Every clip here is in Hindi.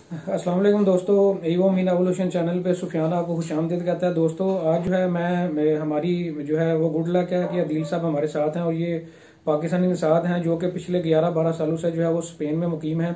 अस्सलाम वालेकुम दोस्तों, ईवो मीन एवोल्यूशन चैनल पे सुफियान आपको खुशामदीद कहता है। दोस्तों आज जो है हमारी जो है वो गुड लक है कि अदील साहब हमारे साथ हैं और ये पाकिस्तानी के साथ हैं जो कि पिछले 11-12 सालों से जो है वो स्पेन में मुकीम है।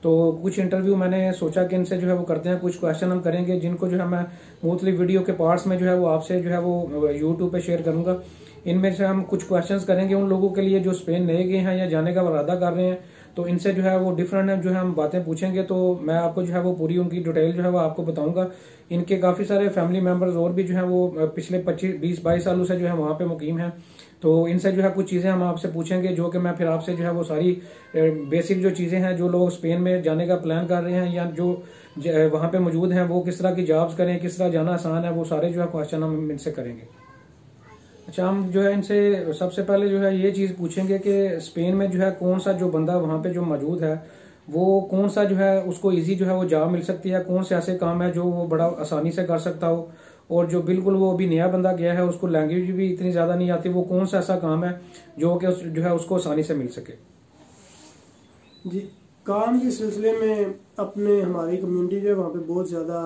तो कुछ इंटरव्यू मैंने सोचा कि इनसे जो है वो करते हैं, कुछ क्वेश्चन हम करेंगे जिनको जो है मैं मुख्तलिफ वीडियो के पार्ट्स में जो है वो आपसे जो है वो यूट्यूब पे शेयर करूंगा। इनमें से हम कुछ क्वेश्चंस करेंगे उन लोगों के लिए जो स्पेन नए गए हैं या जाने का इरादा कर रहे हैं। तो इनसे जो है वो डिफरेंट जो है हम बातें पूछेंगे, तो मैं आपको जो है वो पूरी उनकी डिटेल जो है वो आपको बताऊंगा। इनके काफी सारे फैमिली मेंबर्स और भी जो है वो पिछले 25-20-22 सालों से जो है वहां पे मुकीम है। तो इनसे जो है कुछ चीजें हम आपसे पूछेंगे जो कि मैं फिर आपसे जो है वो सारी बेसिक जो चीजें हैं जो लोग स्पेन में जाने का प्लान कर रहे हैं या जो वहां पे मौजूद हैं वो किस तरह की जॉब्स करें, किस तरह जाना आसान है, वो सारे जो है क्वेश्चन हम इनसे करेंगे। अच्छा, हम जो है इनसे सबसे पहले जो है ये चीज पूछेंगे कि स्पेन में जो है कौन सा जो बंदा वहां पे जो मौजूद है वो कौन सा जो है उसको इजी जो है वो जॉब मिल सकती है, कौन से ऐसे काम है जो वो बड़ा आसानी से कर सकता हो, और जो बिल्कुल वो अभी नया बंदा गया है उसको लैंग्वेज भी इतनी ज्यादा नहीं आती, वो कौन सा ऐसा काम है जो कि जो है उसको आसानी से मिल सके। जी, काम के सिलसिले में अपने हमारी कम्युनिटी जो है वहाँ पे बहुत ज़्यादा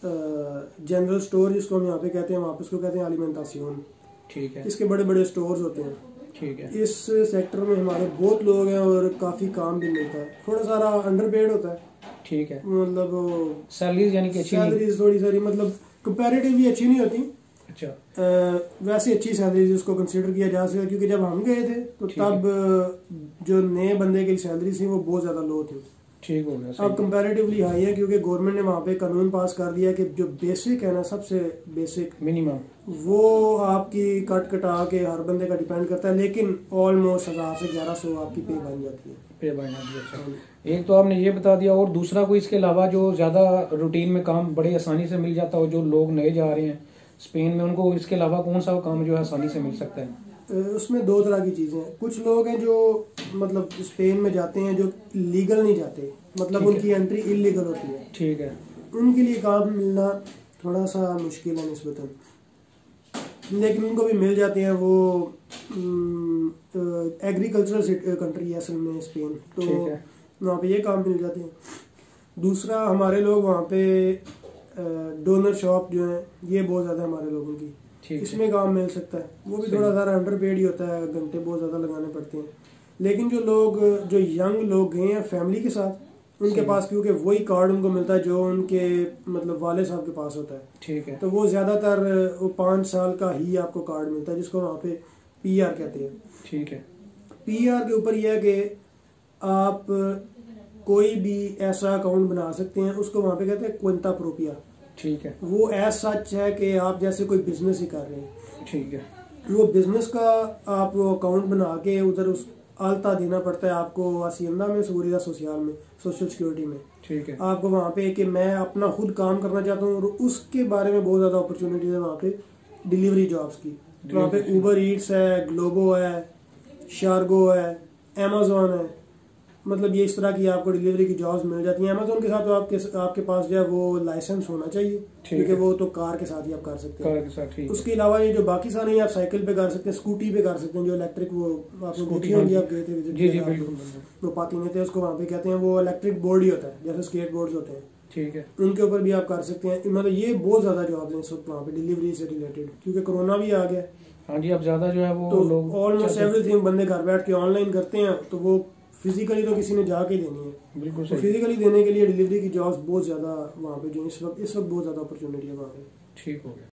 जनरल स्टोर जिसको हम यहाँ पे कहते हैं, वहाँ पे उसको कहते हैं एलिमेंटासियोन। ठीक है। इसके बड़े बड़े स्टोर्स होते हैं। ठीक है। इस सेक्टर में हमारे बहुत लोग हैं और काफ़ी काम भी मिलता है। थोड़ा सारा अंडरपेड होता है। ठीक है। मतलब सैलरीज यानी कि अच्छी सैलरीज थोड़ी सारी मतलब कंपैरेटिवली अच्छी नहीं होती। अच्छा। वैसे अच्छी सैलरीज उसको कंसीडर किया जा सकता है, क्योंकि जब हम गए थे तो तब जो नए बंदे की सैलरी थी वो बहुत ज़्यादा लो थी। ठीक हो गया। अब कंपैरेटिवली हाई है क्योंकि गवर्नमेंट ने वहाँ पे कानून पास कर दिया कि जो बेसिक है ना, सबसे बेसिक मिनिमम, वो आपकी कट कटा के हर बंदे का डिपेंड करता है, लेकिन ऑलमोस्ट 1000 से 1100 आपकी पे बन जाती है। पे बन जाती है। अच्छा, एक तो आपने ये बता दिया, और दूसरा कोई इसके अलावा जो ज्यादा रूटीन में काम बड़े आसानी से मिल जाता हो, जो लोग नए जा रहे हैं स्पेन में, उनको इसके अलावा कौन सा काम जो है आसानी से मिल सकता है? उसमें दो तरह की चीज़ें हैं। कुछ लोग हैं जो मतलब स्पेन में जाते हैं जो लीगल नहीं जाते, मतलब उनकी एंट्री इलीगल होती है। ठीक है। उनके लिए काम मिलना थोड़ा सा मुश्किल है निस्बतन, लेकिन उनको भी मिल जाते हैं। वो एग्रीकल्चरल कंट्री है असल में स्पेन, तो वहाँ पे ये काम मिल जाते हैं। दूसरा, हमारे लोग वहाँ पे डोनर शॉप जो है ये बहुत ज़्यादा हमारे लोगों की, इसमें काम मिल सकता है। वो भी थोड़ा सारा अंडरपेड ही होता है, घंटे बहुत ज़्यादा लगाने पड़ते हैं। लेकिन जो यंग लोग गए हैं फैमिली के साथ, उनके पास क्योंकि वही कार्ड उनको मिलता है जो उनके मतलब वाले साहब के पास होता है। ठीक है। तो वो ज़्यादातर वो 5 साल का ही आपको कार्ड मिलता है जिसको वहाँ पे PR कहते हैं। ठीक है। PR के ऊपर यह है कि आप कोई भी ऐसा अकाउंट बना सकते हैं, उसको वहाँ पे कहते हैं क्विंटा प्रोपिया। ठीक है। वो ऐसा सच है कि आप जैसे कोई बिजनेस ही कर रहे हैं। ठीक है। वो बिजनेस का आप वो अकाउंट बना के उधर उस आलता देना पड़ता है आपको हासिंदा में, सूरीदा सोशल में, सोशल सिक्योरिटी में। ठीक है। आपको वहाँ पे कि मैं अपना खुद काम करना चाहता हूँ और उसके बारे में बहुत ज़्यादा अपॉर्चुनिटीज है वहाँ पे डिलीवरी जॉब्स की। वहाँ पे उबर ईट्स है, ग्लोबो है, शार्गो है, अमेजोन है, मतलब ये इस तरह की आपको डिलीवरी की जॉब्स मिल जाती हैं। अमेजोन के साथ तो आपके पास जो है वो लाइसेंस होना चाहिए, क्योंकि वो तो कार के साथ ही आप कर सकते हैं। कार के साथ, ठीक है। उसके अलावा ये जो बाकी सारे आप साइकिल पे कर सकते हैं, स्कूटी पे कर सकते हैं, जो इलेक्ट्रिक वो आपको देखी होंगी, आप गए थे विजिट जी जी बिल्कुल। वो पाती नहीं थे, उसको वहाँ पे कहते हैं, वो इलेक्ट्रिक बोर्ड ही होता है जैसे स्केट बोर्ड होते हैं। ठीक है। उनके ऊपर भी आप कर सकते हैं। मतलब ये बहुत ज्यादा जॉब है इस वक्त वहाँ पे डिलीवरी से रिलेटेड, क्योंकि कोरोना भी आ गया। हाँ जी, अब ज्यादा जो है वो तो लोग ऑलमोस्ट एवरीथिंग बंदे घर बैठ के ऑनलाइन करते हैं, तो वो फिजिकली तो किसी ने जाके देनी है। बिल्कुल तो फिजिकली देने के लिए डिलीवरी की जॉब्स बहुत ज्यादा वहाँ पे जो इस वक्त बहुत ज्यादा अपॉर्चुनिटी है वहाँ पे। ठीक हो गया।